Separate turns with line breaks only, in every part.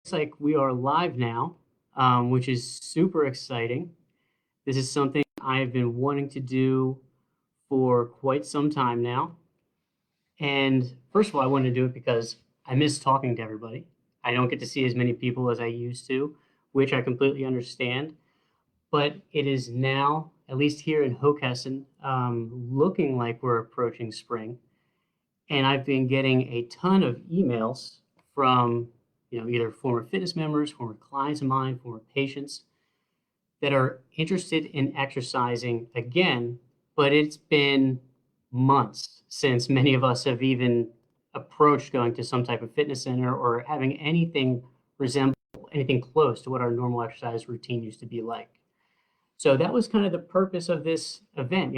Looks like we are live now, which is super exciting. This is something I've been wanting to do for quite some time now. And first of all, I wanted to do it because I miss talking to everybody. I don't get to see as many people as I used to, which I completely understand. But it is now, at least here in Hockessin, looking like we're approaching spring. And I've been getting a ton of emails from either former fitness members, former clients of mine, former patients that are interested in exercising again, but it's been months since many of us have even approached going to some type of fitness center or having anything resemble anything close to what our normal exercise routine used to be like. So that was kind of the purpose of this event.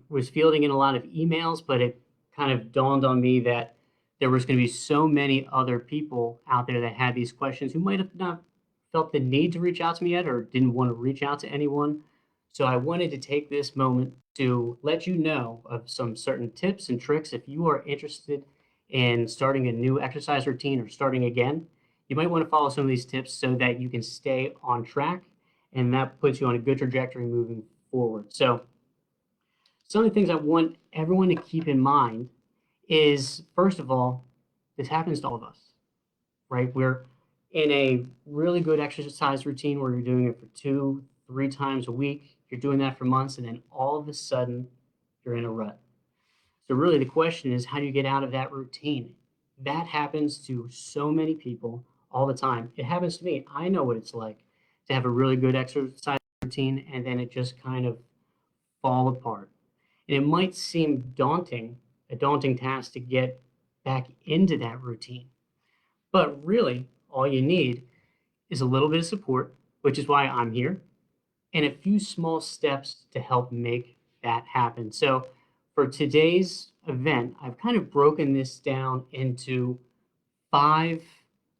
Was fielding in a lot of emails, but it kind of dawned on me that there was going to be so many other people out there that had these questions who might have not felt the need to reach out to me yet or didn't want to reach out to anyone. So I wanted to take this moment to let you know of some certain tips and tricks. If you are interested in starting a new exercise routine or starting again, you might want to follow some of these tips so that you can stay on track, and that puts you on a good trajectory moving forward. So some of the things I want everyone to keep in mind is, first of all, this happens to all of us, right? We're in a really good exercise routine where you're doing it for 2, 3 times a week. You're doing that for months, and then all of a sudden, you're in a rut. So really the question is, how do you get out of that routine? That happens to so many people all the time. It happens to me. I know what it's like to have a really good exercise routine and then it just kind of fall apart. And it might seem daunting, a daunting task to get back into that routine. But really, all you need is a little bit of support, which is why I'm here, and a few small steps to help make that happen. So for today's event, I've kind of broken this down into 5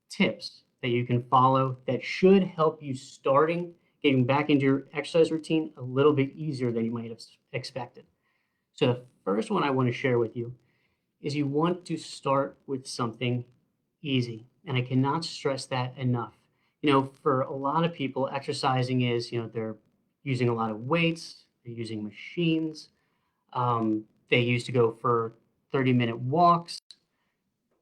tips that you can follow that should help you getting back into your exercise routine a little bit easier than you might have expected. So the first one I want to share with you is you want to start with something easy. And I cannot stress that enough. For a lot of people, exercising is, they're using a lot of weights, they're using machines, they used to go for 30-minute walks.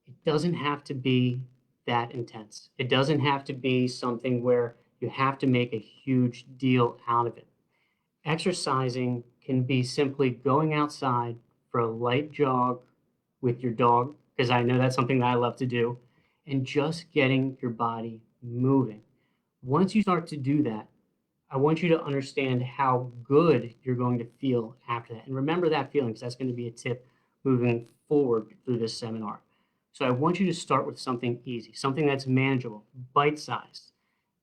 It doesn't have to be that intense. It doesn't have to be something where you have to make a huge deal out of it. Exercising can be simply going outside for a light jog with your dog, because I know that's something that I love to do, and just getting your body moving. Once you start to do that, I want you to understand how good you're going to feel after that. And remember that feeling, because that's going to be a tip moving forward through this seminar. So I want you to start with something easy, something that's manageable, bite-sized,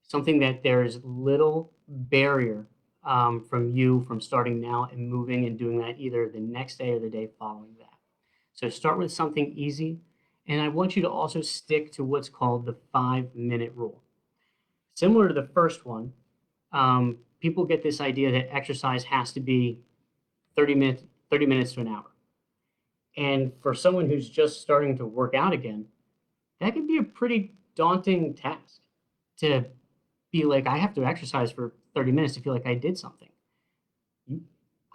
something that there's little barrier from starting now and moving and doing that either the next day or the day following that. So start with something easy, and I want you to also stick to what's called the 5-minute rule. Similar to the first one, people get this idea that exercise has to be 30 minutes to an hour. And for someone who's just starting to work out again, that can be a pretty daunting task to be like, I have to exercise for 30 minutes to feel like I did something.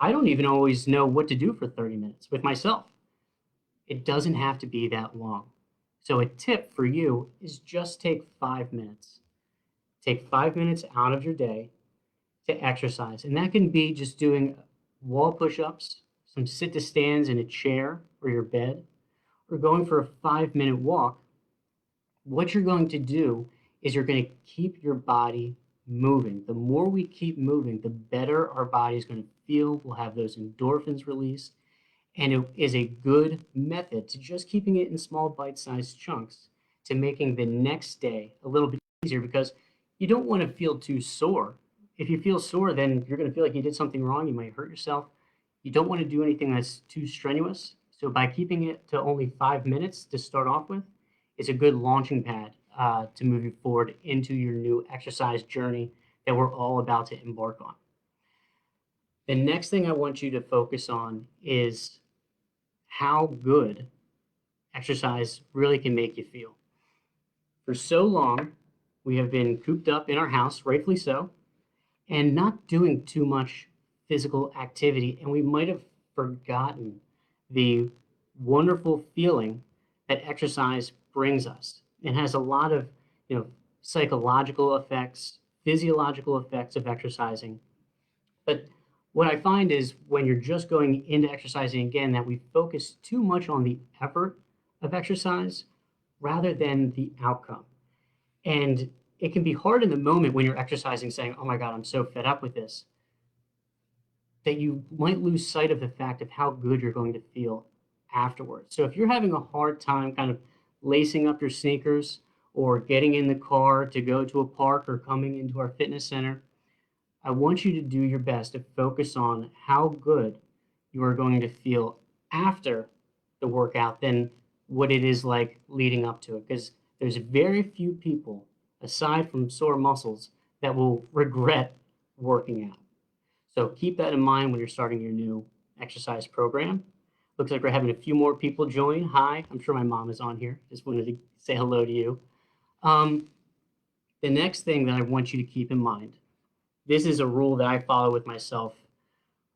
I don't even always know what to do for 30 minutes with myself. It doesn't have to be that long. So a tip for you is just take 5 minutes. Take 5 minutes out of your day to exercise. And that can be just doing wall push-ups, some sit-to-stands in a chair or your bed, or going for a 5-minute walk. What you're going to do is you're going to keep your body moving. The more we keep moving, the better our body is going to feel. We'll have those endorphins released. And it is a good method to just keeping it in small bite-sized chunks to making the next day a little bit easier, because you don't want to feel too sore. If you feel sore, then you're going to feel like you did something wrong. You might hurt yourself. You don't want to do anything that's too strenuous. So by keeping it to only 5 minutes to start off with, it's a good launching pad to move you forward into your new exercise journey that we're all about to embark on. The next thing I want you to focus on is how good exercise really can make you feel. For so long, We have been cooped up in our house, rightfully so, and not doing too much physical activity. And we might have forgotten the wonderful feeling that exercise brings us. It has a lot of, you know, psychological effects, physiological effects of exercising. But what I find is when you're just going into exercising again, that we focus too much on the effort of exercise rather than the outcome. And it can be hard in the moment when you're exercising saying, oh my God, I'm so fed up with this, that you might lose sight of the fact of how good you're going to feel afterwards. So if you're having a hard time kind of lacing up your sneakers or getting in the car to go to a park or coming into our fitness center, I want you to do your best to focus on how good you are going to feel after the workout than what it is like leading up to it. Because there's very few people, aside from sore muscles, that will regret working out. So keep that in mind when you're starting your new exercise program. Looks like we're having a few more people join. Hi, I'm sure my mom is on here. Just wanted to say hello to you. Um, the next thing that I want you to keep in mind, this is a rule that I follow with myself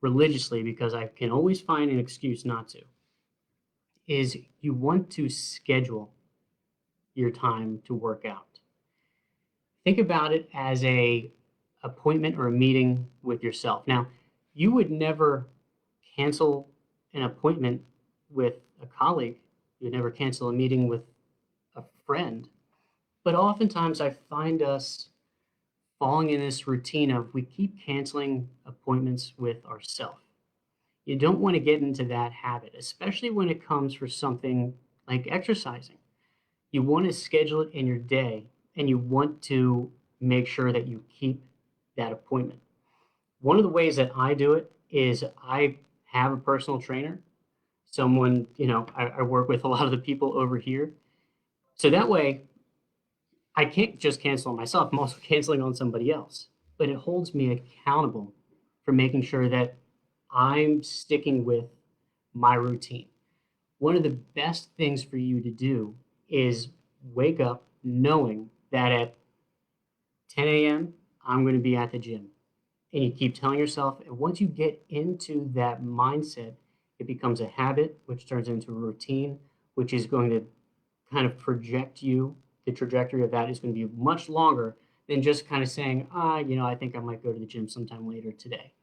religiously because I can always find an excuse not to, is you want to schedule your time to work out. Think about it as a appointment or a meeting with yourself. Now, you would never cancel an appointment with a colleague. You would never cancel a meeting with a friend. But oftentimes I find us falling in this routine of we keep canceling appointments with ourselves. You don't want to get into that habit, especially when it comes for something like exercising. You want to schedule it in your day and you want to make sure that you keep that appointment. One of the ways that I do it is I have a personal trainer, someone, I work with a lot of the people over here. So that way I can't just cancel on myself. I'm also canceling on somebody else, but it holds me accountable for making sure that I'm sticking with my routine. One of the best things for you to do is wake up knowing that at 10 a.m., I'm going to be at the gym. And you keep telling yourself, and once you get into that mindset, it becomes a habit, which turns into a routine, which is going to kind of project you. The trajectory of that is going to be much longer than just kind of saying, I think I might go to the gym sometime later today.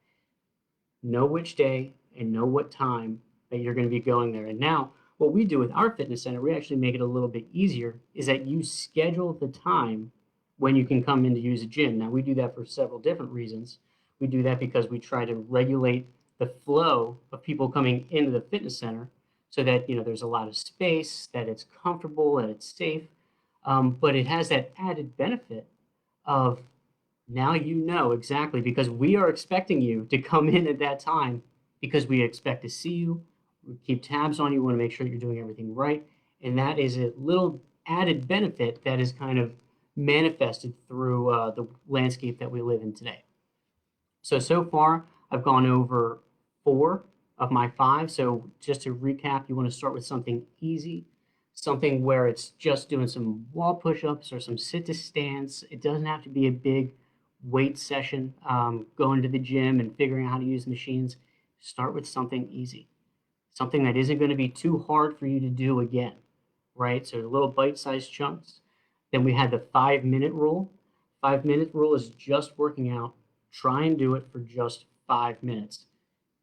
Know which day and know what time that you're going to be going there. And now, what we do with our fitness center, we actually make it a little bit easier, is that you schedule the time when you can come in to use a gym. Now, we do that for several different reasons. We do that because we try to regulate the flow of people coming into the fitness center so that there's a lot of space, that it's comfortable, that it's safe. But it has that added benefit of now exactly, because we are expecting you to come in at that time because we expect to see you. We keep tabs on you. We want to make sure that you're doing everything right. And that is a little added benefit that is kind of manifested through the landscape that we live in today. So far, I've gone over 4 of my 5. So just to recap, you want to start with something easy, something where it's just doing some wall push-ups or some sit-to-stands. It doesn't have to be a big weight session, going to the gym and figuring out how to use machines. Start with something easy, something that isn't going to be too hard for you to do again, right? So little bite-sized chunks. Then we had the 5-minute rule. 5-minute rule is just working out. Try and do it for just 5 minutes.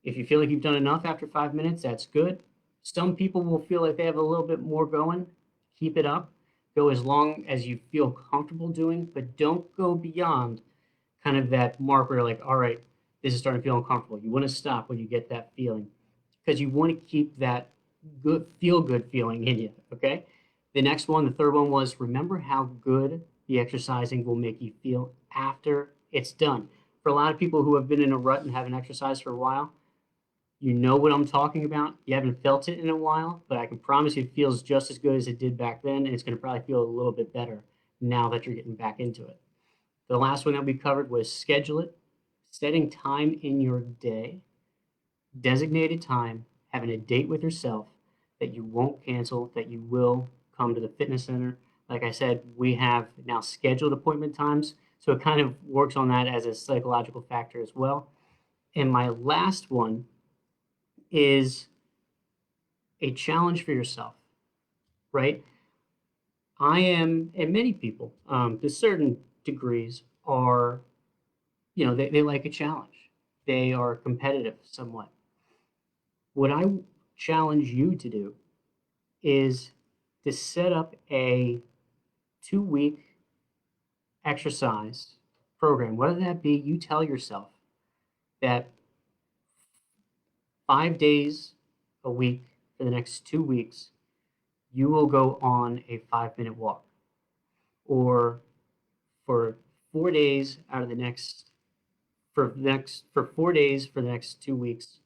If you feel like you've done enough after 5 minutes, that's good. Some people will feel like they have a little bit more going. Keep it up. Go as long as you feel comfortable doing, but don't go beyond kind of that mark where you're like, all right, this is starting to feel uncomfortable. You want to stop when you get that feeling because you want to keep that good feeling in you, okay? The next one, the third one, was remember how good the exercising will make you feel after it's done. For a lot of people who have been in a rut and haven't exercised for a while, you know what I'm talking about. You haven't felt it in a while, but I can promise you it feels just as good as it did back then, and it's going to probably feel a little bit better now that you're getting back into it. The last one that we covered was schedule it, setting time in your day, designated time, having a date with yourself that you won't cancel, that you will come to the fitness center, Like I said, we have now scheduled appointment times, so it kind of works on that as a psychological factor as well. And my last one is a challenge for yourself, right? I am, and many people, to certain degrees, are, they like a challenge. They are competitive somewhat. What I challenge you to do is to set up a 2 week exercise program, whether that be you tell yourself that 5 days a week for the next 2 weeks, you will go on a 5 minute walk. Or for 4 days out of the next, for 4 days for the next 2 weeks,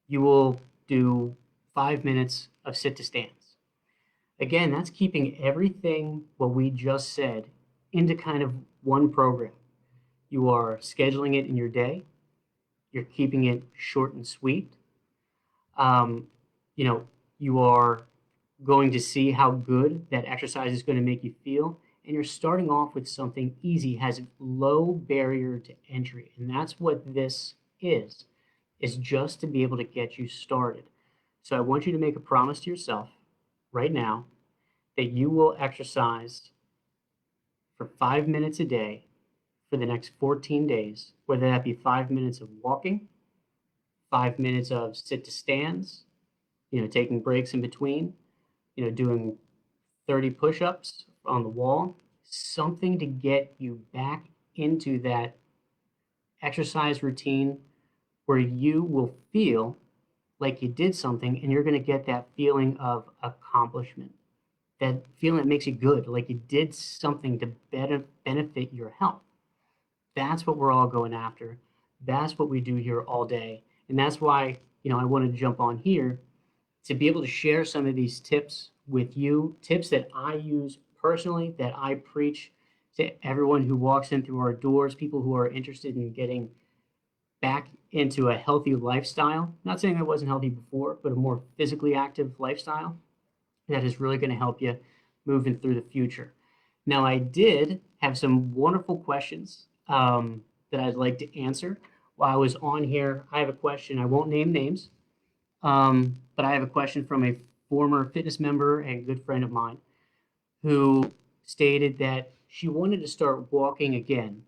you will do 5 minutes of sit to stands. Again, that's keeping everything what we just said into kind of one program. You are scheduling it in your day. You're keeping it short and sweet. Um, you know, you are going to see how good that exercise is going to make you feel. And you're starting off with something easy, has low barrier to entry. And that's what this is just to be able to get you started. So I want you to make a promise to yourself right now that you will exercise for 5 minutes a day for the next 14 days, whether that be 5 minutes of walking, 5 minutes of sit to stands, taking breaks in between, doing 30 push ups on the wall, something to get you back into that exercise routine where you will feel like you did something and you're going to get that feeling of accomplishment, that feeling that makes you good, like you did something to better benefit your health. That's what we're all going after. That's what we do here all day. And that's why, I wanted to jump on here to be able to share some of these tips with you, tips that I use personally, that I preach to everyone who walks in through our doors, people who are interested in getting back into a healthy lifestyle. Not saying I wasn't healthy before, but a more physically active lifestyle that is really going to help you moving through the future. Now, I did have some wonderful questions that I'd like to answer while I was on here. I have a question. I won't name names, but I have a question from a former fitness member and good friend of mine who stated that she wanted to start walking again.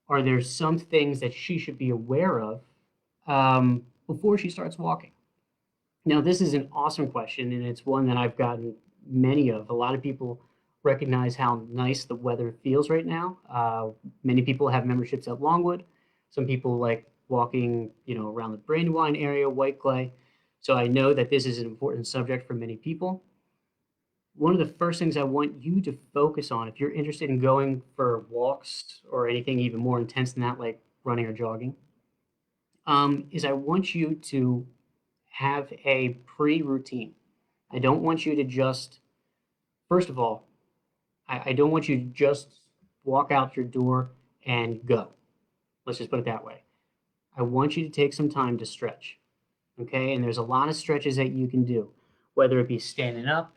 Are there some things that she should be aware of before she starts walking? Now, this is an awesome question, and it's one that I've gotten many of. A lot of people recognize how nice the weather feels right now. Many people have memberships at Longwood. Some people like walking, around the Brandywine area, White Clay. So I know that this is an important subject for many people. One of the first things I want you to focus on, if you're interested in going for walks or anything even more intense than that, like running or jogging, is I want you to have a pre-routine. I don't want you to just, first of all, I don't want you to just walk out your door and go. Let's just put it that way. I want you to take some time to stretch. Okay, and there's a lot of stretches that you can do, whether it be standing up,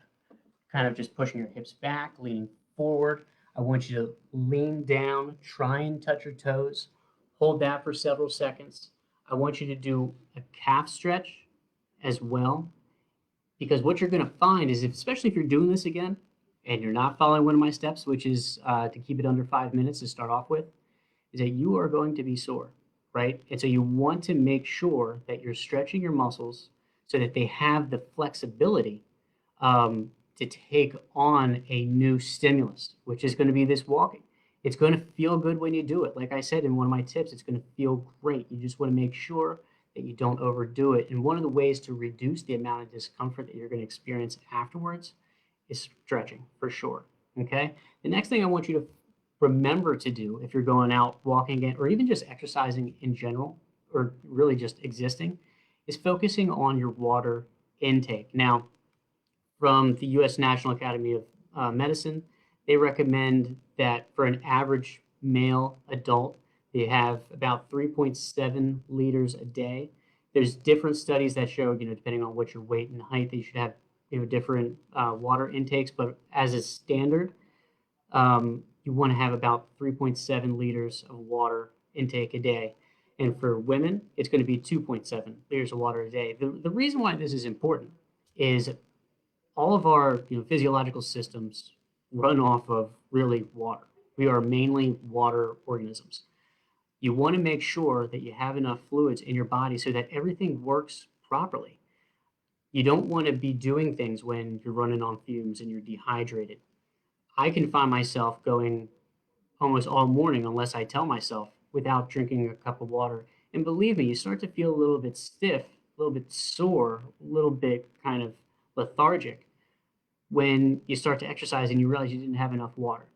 kind of just pushing your hips back, leaning forward. I want you to lean down, try and touch your toes, hold that for several seconds. I want you to do a calf stretch as well, because what you're going to find is, especially if you're doing this again and you're not following one of my steps, which is to keep it under 5 minutes to start off with, is that you are going to be sore, right? And so you want to make sure that you're stretching your muscles so that they have the flexibility to take on a new stimulus, which is going to be this walking. It's going to feel good when you do it. Like I said in one of my tips, it's going to feel great. You just want to make sure that you don't overdo it. And one of the ways to reduce the amount of discomfort that you're going to experience afterwards is stretching, for sure. Okay? The next thing I want you to remember to do if you're going out walking again, or even just exercising in general, or really just existing, is focusing on your water intake. Now, from the U.S. National Academy of Medicine, they recommend that for an average male adult, they have about 3.7 liters a day. There's different studies that show, depending on what your weight and height, that you should have different water intakes, but as a standard, you want to have about 3.7 liters of water intake a day. And for women, it's going to be 2.7 liters of water a day. The reason why this is important is all of our physiological systems run off of really water. We are mainly water organisms. You want to make sure that you have enough fluids in your body so that everything works properly. You don't want to be doing things when you're running on fumes and you're dehydrated. I can find myself going almost all morning unless I tell myself without drinking a cup of water. And believe me, you start to feel a little bit stiff, a little bit sore, a little bit kind of lethargic when you start to exercise and you realize you didn't have enough water.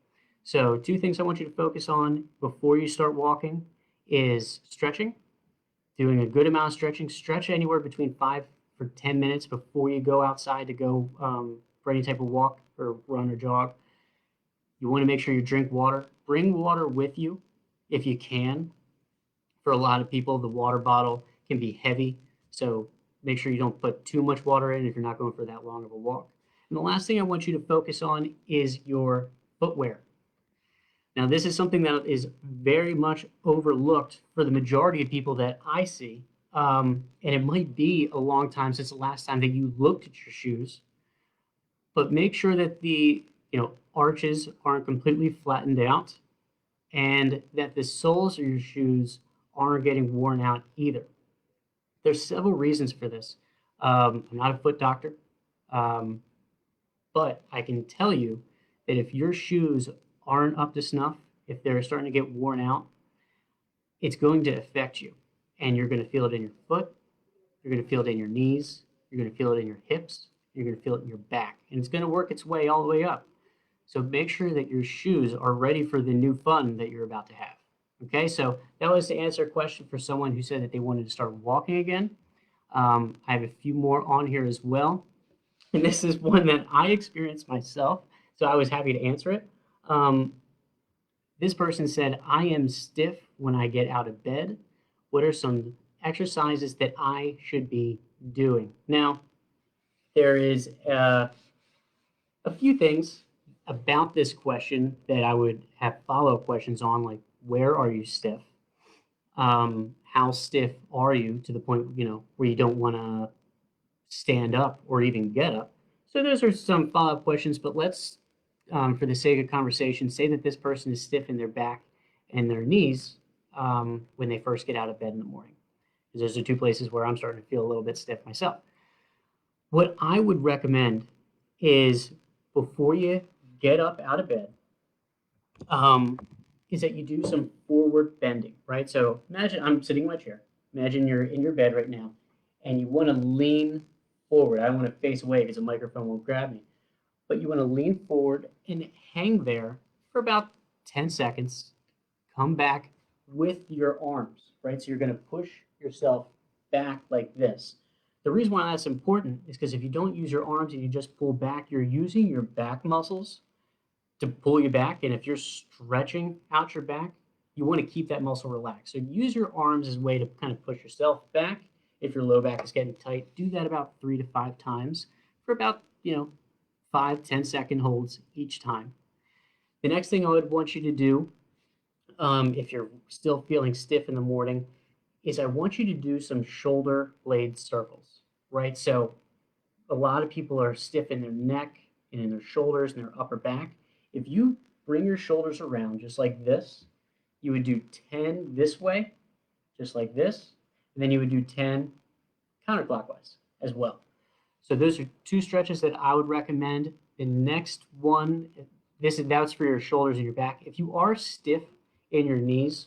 So, two things I want you to focus on before you start walking is stretching, doing a good amount of stretching. Stretch anywhere between 5 for 10 minutes before you go outside to go for any type of walk or run or jog. You want to make sure you drink water. Bring water with you if you can. For a lot of people, the water bottle can be heavy, so make sure you don't put too much water in if you're not going for that long of a walk. And the last thing I want you to focus on is your footwear. Now, this is something that is very much overlooked for the majority of people that I see. And it might be a long time since the last time that you looked at your shoes, but make sure that the arches aren't completely flattened out and that the soles of your shoes aren't getting worn out either. There's several reasons for this. I'm not a foot doctor, but I can tell you that if your shoes aren't up to snuff, if they're starting to get worn out, it's going to affect you. And you're going to feel it in your foot, you're going to feel it in your knees, you're going to feel it in your hips, you're going to feel it in your back, and it's going to work its way all the way up. So make sure that your shoes are ready for the new fun that you're about to have. Okay, so that was to answer a question for someone who said that they wanted to start walking again. I have a few more on here as well. And this is one that I experienced myself, so I was happy to answer it. This person said, I am stiff when I get out of bed. What are some exercises that I should be doing? Now, there is a few things about this question that I would have follow-up questions on, like where are you stiff? How stiff are you to the point, where you don't want to stand up or even get up? So those are some follow-up questions, but let's, for the sake of conversation, say that this person is stiff in their back and their knees when they first get out of bed in the morning. Because those are two places where I'm starting to feel a little bit stiff myself. What I would recommend is before you get up out of bed, is that you do some forward bending, right? So imagine I'm sitting in my chair. Imagine you're in your bed right now and you want to lean forward. I don't want to face away because the microphone won't grab me. But you want to lean forward and hang there for about 10 seconds. Come back with your arms, right? So you're going to push yourself back like this. The reason why that's important is because if you don't use your arms and you just pull back, you're using your back muscles to pull you back. And if you're stretching out your back, you want to keep that muscle relaxed. So use your arms as a way to kind of push yourself back. If your low back is getting tight, do that about 3 to 5 times for about, 5-10-second holds each time. The next thing I would want you to do, if you're still feeling stiff in the morning, is I want you to do some shoulder blade circles, right? So a lot of people are stiff in their neck and in their shoulders and their upper back. If you bring your shoulders around just like this, you would do 10 this way, just like this, and then you would do 10 counterclockwise as well. So those are two stretches that I would recommend. The next one, that's for your shoulders and your back. If you are stiff in your knees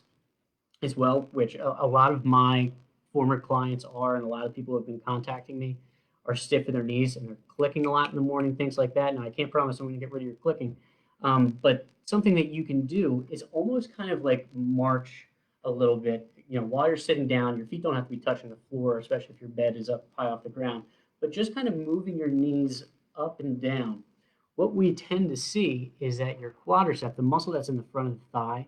as well, which a lot of my former clients are, and a lot of people who have been contacting me are stiff in their knees and they're clicking a lot in the morning, things like that. Now, I can't promise I'm going to get rid of your clicking, but something that you can do is almost kind of like march a little bit. While you're sitting down, your feet don't have to be touching the floor, especially if your bed is up high off the ground, but just kind of moving your knees up and down. What we tend to see is that your quadricep, the muscle that's in the front of the thigh,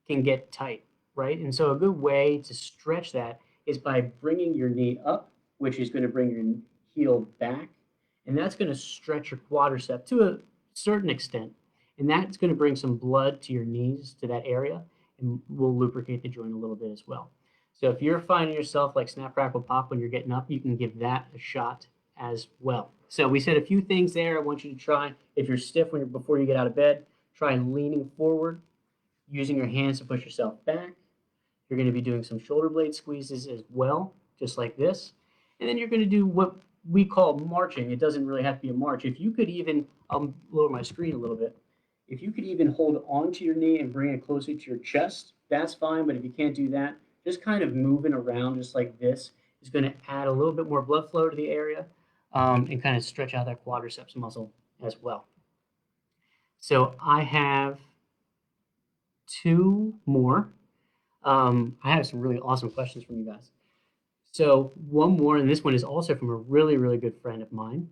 can get tight, right? And so a good way to stretch that is by bringing your knee up, which is going to bring your heel back, and that's going to stretch your quadricep to a certain extent, and that's going to bring some blood to your knees, to that area, and will lubricate the joint a little bit as well. So if you're finding yourself like snap, crackle, pop when you're getting up, you can give that a shot as well. So we said a few things there I want you to try. If you're stiff before you get out of bed, try leaning forward, using your hands to push yourself back. You're going to be doing some shoulder blade squeezes as well, just like this. And then you're going to do what we call marching. It doesn't really have to be a march. If you could even, I'll lower my screen a little bit. If you could even hold onto your knee and bring it closer to your chest, that's fine. But if you can't do that, just kind of moving around just like this is going to add a little bit more blood flow to the area, and kind of stretch out that quadriceps muscle as well. So I have two more. I have some really awesome questions from you guys. So one more, and this one is also from a really, really good friend of mine.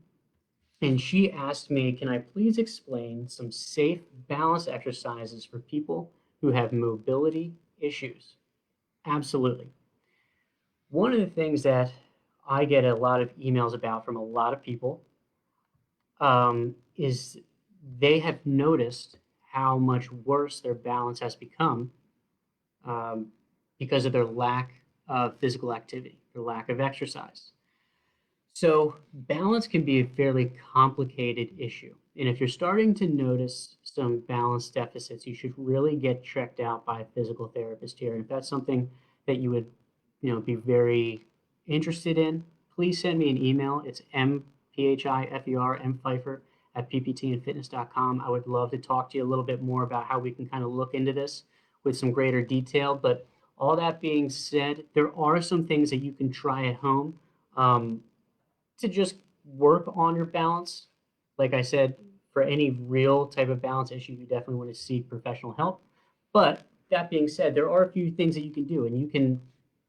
And she asked me, can I please explain some safe balance exercises for people who have mobility issues? Absolutely. One of the things that I get a lot of emails about from a lot of people is they have noticed how much worse their balance has become because of their lack of physical activity, their lack of exercise. So balance can be a fairly complicated issue. And if you're starting to notice some balance deficits, you should really get checked out by a physical therapist here. And if that's something that you would, be very interested in, please send me an email. It's mphifer@pptandfitness.com. I would love to talk to you a little bit more about how we can kind of look into this with some greater detail. But all that being said, there are some things that you can try at home to just work on your balance. Like I said, for any real type of balance issue, you definitely want to seek professional help. But that being said, there are a few things that you can do, and you can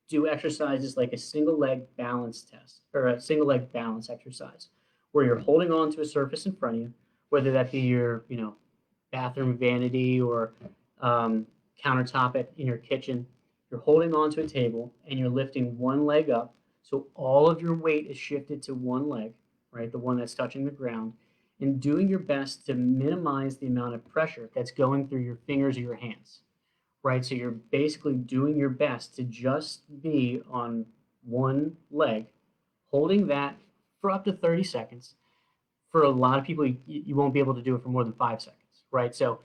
do exercises like a single leg balance test or a single leg balance exercise where you're holding on to a surface in front of you, whether that be your, bathroom vanity or countertop in your kitchen. You're holding on to a table and you're lifting one leg up. So all of your weight is shifted to one leg, right? The one that's touching the ground, and doing your best to minimize the amount of pressure that's going through your fingers or your hands, right? So you're basically doing your best to just be on one leg, holding that for up to 30 seconds. For a lot of people, you won't be able to do it for more than 5 seconds, right? So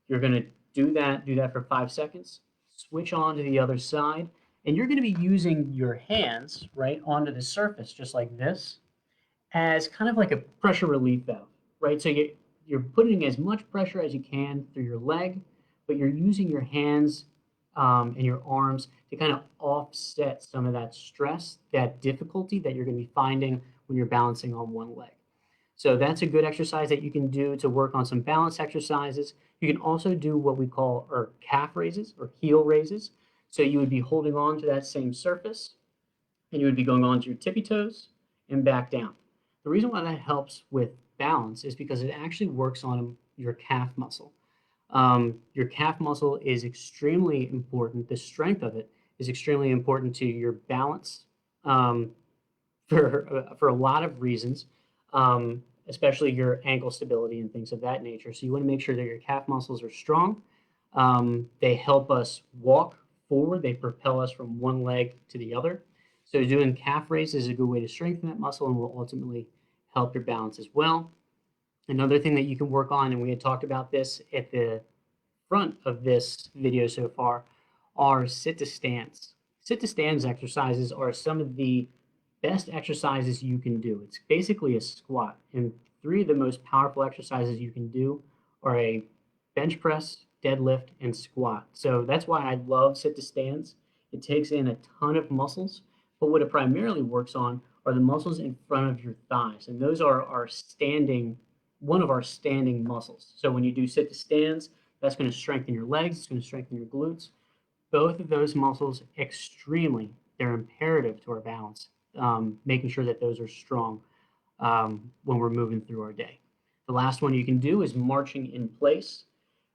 you're going to do that for 5 seconds, switch on to the other side, and you're going to be using your hands, right, onto the surface, just like this, as kind of like a pressure relief valve, right? So you're putting as much pressure as you can through your leg, but you're using your hands and your arms to kind of offset some of that stress, that difficulty that you're going to be finding when you're balancing on one leg. So that's a good exercise that you can do to work on some balance exercises. You can also do what we call calf raises or heel raises. So you would be holding on to that same surface and you would be going on to your tippy toes and back down. The reason why that helps with balance is because it actually works on your calf muscle. Your calf muscle is extremely important. The strength of it is extremely important to your balance for a lot of reasons, especially your ankle stability and things of that nature. So you want to make sure that your calf muscles are strong. They help us walk forward. They propel us from one leg to the other. So doing calf raises is a good way to strengthen that muscle and will ultimately help your balance as well. Another thing that you can work on, and we had talked about this at the front of this video so far, are sit to stands. Sit to stands exercises are some of the best exercises you can do. It's basically a squat, and three of the most powerful exercises you can do are a bench press, deadlift, and squat. So that's why I love sit to stands. It takes in a ton of muscles, but what it primarily works on are the muscles in front of your thighs, and those are one of our standing muscles. So when you do sit to stands, that's going to strengthen your legs, it's going to strengthen your glutes. Both of those muscles they're imperative to our balance, making sure that those are strong when we're moving through our day. The last one you can do is marching in place.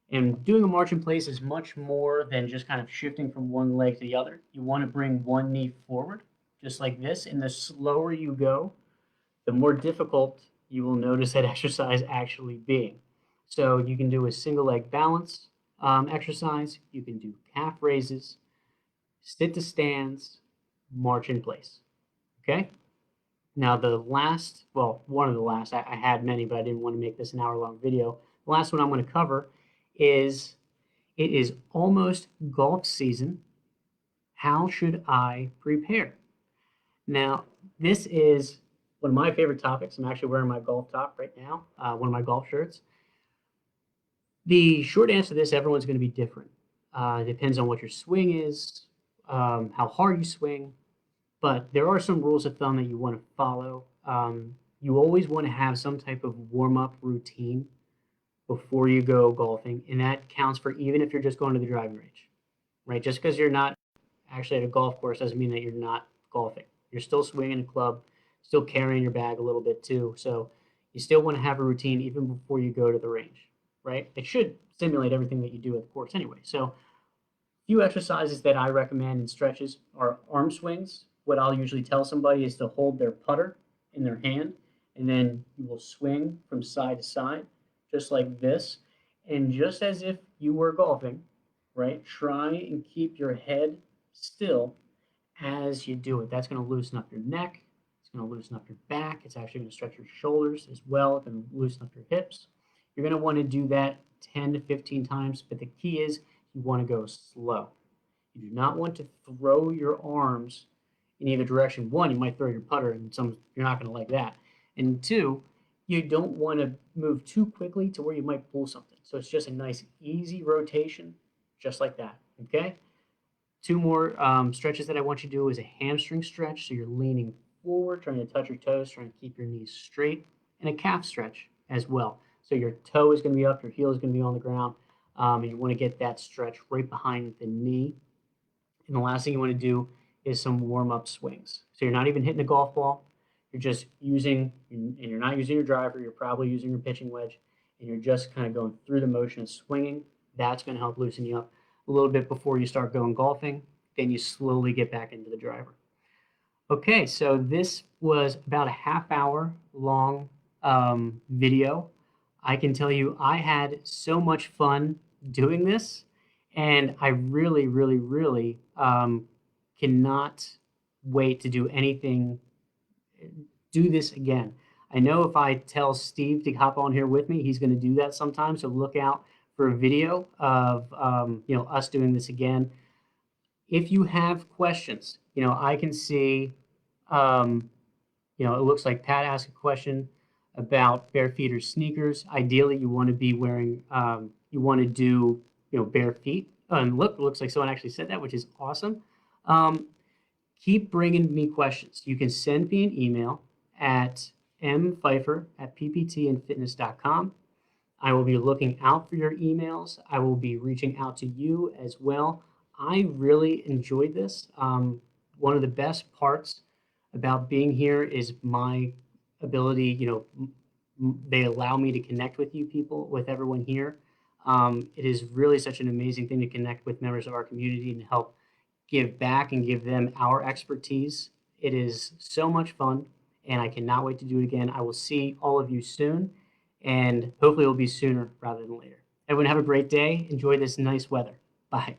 And doing a march in place is much more than just kind of shifting from one leg to the other. You want to bring one knee forward, just like this. And the slower you go, the more difficult you will notice that exercise actually being. So you can do a single leg balance exercise, you can do calf raises, sit to stands, march in place. Okay? Now the last, well, one of the last, I had many, but I didn't want to make this an hour-long video. The last one I'm going to cover is, it is almost golf season. How should I prepare? Now, this is one of my favorite topics. I'm actually wearing my golf top right now, one of my golf shirts. The short answer to this, everyone's going to be different. It depends on what your swing is, how hard you swing, but there are some rules of thumb that you want to follow. You always want to have some type of warm-up routine before you go golfing, and that counts for even if you're just going to the driving range, right? Just because you're not actually at a golf course doesn't mean that you're not golfing. You're still swinging a club, still carrying your bag a little bit too. So you still want to have a routine even before you go to the range, right? It should simulate everything that you do at the course anyway. So a few exercises that I recommend and stretches are arm swings. What I'll usually tell somebody is to hold their putter in their hand, and then you will swing from side to side, just like this. And just as if you were golfing, right? Try and keep your head still as you do it. That's going to loosen up your neck. It's going to loosen up your back. It's actually going to stretch your shoulders as well. It's going to loosen up your hips. You're going to want to do that 10 to 15 times, but the key is you want to go slow. You do not want to throw your arms in either direction. One, you might throw your putter, and you're not going to like that. And two, you don't want to move too quickly to where you might pull something. So it's just a nice, easy rotation, just like that. Okay? Two more stretches that I want you to do is a hamstring stretch. So you're leaning forward, trying to touch your toes, trying to keep your knees straight, and a calf stretch as well. So your toe is going to be up, your heel is going to be on the ground, and you want to get that stretch right behind the knee. And the last thing you want to do is some warm-up swings. So you're not even hitting a golf ball. You're just using, and you're not using your driver. You're probably using your pitching wedge, and you're just kind of going through the motion of swinging. That's going to help loosen you up a little bit before you start going golfing. Then you slowly get back into the driver. Okay, so this was about a half-hour long video. I can tell you I had so much fun doing this, and I really, really, really cannot wait to do this again. I know if I tell Steve to hop on here with me, he's going to do that sometime. So look out for a video of us doing this again. If you have questions, I can see, it looks like Pat asked a question about bare feet or sneakers. Ideally, you want to be wearing, you want to do, bare feet. And look, it looks like someone actually said that, which is awesome. Keep bringing me questions. You can send me an email at mpfeiffer@pptandfitness.com. I will be looking out for your emails. I will be reaching out to you as well. I really enjoyed this. One of the best parts about being here is my ability, they allow me to connect with you people, with everyone here. It is really such an amazing thing to connect with members of our community and help give back and give them our expertise. It is so much fun, and I cannot wait to do it again. I will see all of you soon, and hopefully it will be sooner rather than later. Everyone have a great day. Enjoy this nice weather. Bye.